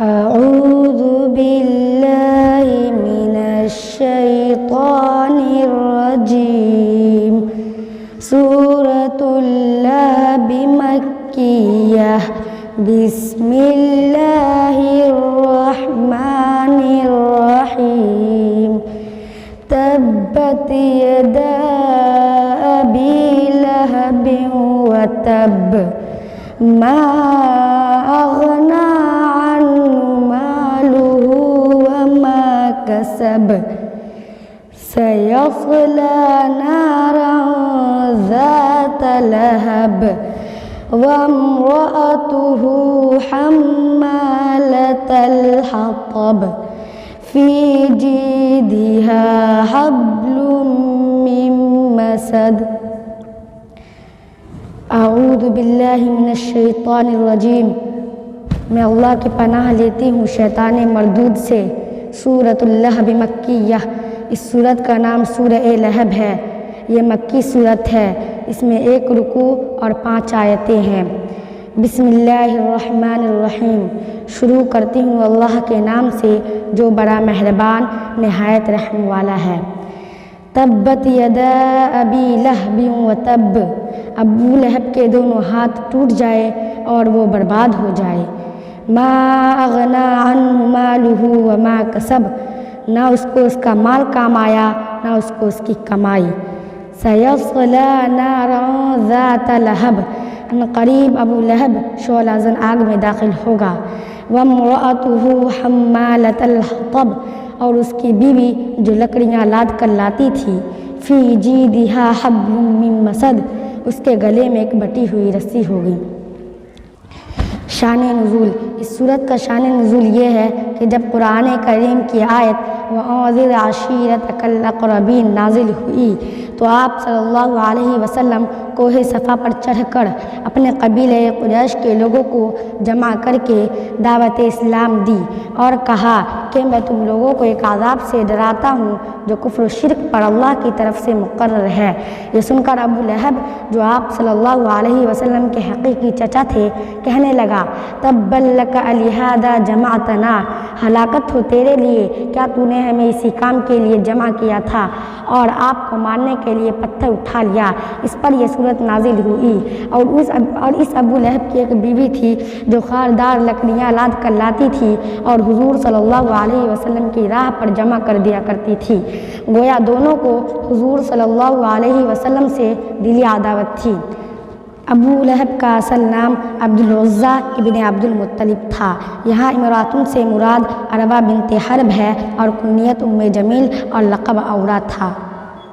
أعوذ بالله من الشيطان الرجيم سورة اللهب مكية بسم الله الرحمن الرحيم تبت يدا أبي لهب وتب ما أغنى عنه ماله وما كسب سيصلى نارا ذات لهب وامرأته حمالة الحطب في جيدها حبل من مسد اعوذ باللہ من الشیطان الرجیم میں اللہ کی پناہ لیتی ہوں شیطان مردود سے۔ سورۃ اللہب مکیہ، اس سورت کا نام سورہ لہب ہے۔ یہ مکی سورت ہے، اس میں 1 رکوع اور 5 آیتیں ہیں۔ بسم اللہ الرحمن الرحیم، شروع کرتی ہوں اللہ کے نام سے جو بڑا مہربان نہایت رحم والا ہے۔ تبت یدا ابی لہب وتب، ابو لہب کے دونوں ہاتھ ٹوٹ جائے اور وہ برباد ہو جائے۔ ما اغنا عنہ مالہ وما کسب، نہ اس کو اس کا مال کام آیا نہ اس کو اس کی کمائی۔ سیصلی نارا ذات لہب، ان قریب ابو لہب شعلہ زن آگ میں داخل ہوگا۔ وامرأتہ حمالۃ الحطب، اور اس کی بیوی جو لکڑیاں لاد کر لاتی تھی۔ فی جیدہا حبل من مسد، اس کے گلے میں ایک بٹی ہوئی رسی ہوگی۔ شان نزول، اس صورت کا شان نزول یہ ہے کہ جب قرآن کریم کی آیت وَأَنذِرْ عَشِيرَتَكَ الْأَقْرَبِينَ نازل ہوئی تو آپ صلی اللہ علیہ وسلم کوہ صفا پر چڑھ کر اپنے قبیلہ قریش کے لوگوں کو جمع کر کے دعوت اسلام دی اور کہا کہ میں تم لوگوں کو ایک عذاب سے ڈراتا ہوں جو کفر و شرک پر اللہ کی طرف سے مقرر ہے۔ یہ سن کر ابو لہب جو آپ صلی اللہ علیہ وسلم کے حقیقی چچا تھے کہنے لگا تبا لک لہذا جمعتنا، ہلاکت ہو تیرے لیے، کیا تو نے ہمیں اسی کام کے لیے جمع کیا تھا اور آپ کو مارنے کے لیے پتھر اٹھا لیا۔ اس پر یہ صورت نازل ہوئی۔ اور اس ابو لہب کی ایک بیوی تھی جو خاردار لکڑیاں لاد کر لاتی تھی اور حضور صلی اللہ علیہ وسلم کی راہ پر جمع کر دیا کرتی تھی۔ گویا دونوں کو حضور صلی اللہ علیہ وسلم سے دلی عداوت تھی۔ ابو لہب کا اصل نام عبد العزیٰ ابن عبد المطلب تھا۔ یہاں امراتن سے مراد عروہ بنت حرب ہے اور کنیت ام جمیل اور لقب عورہ تھا۔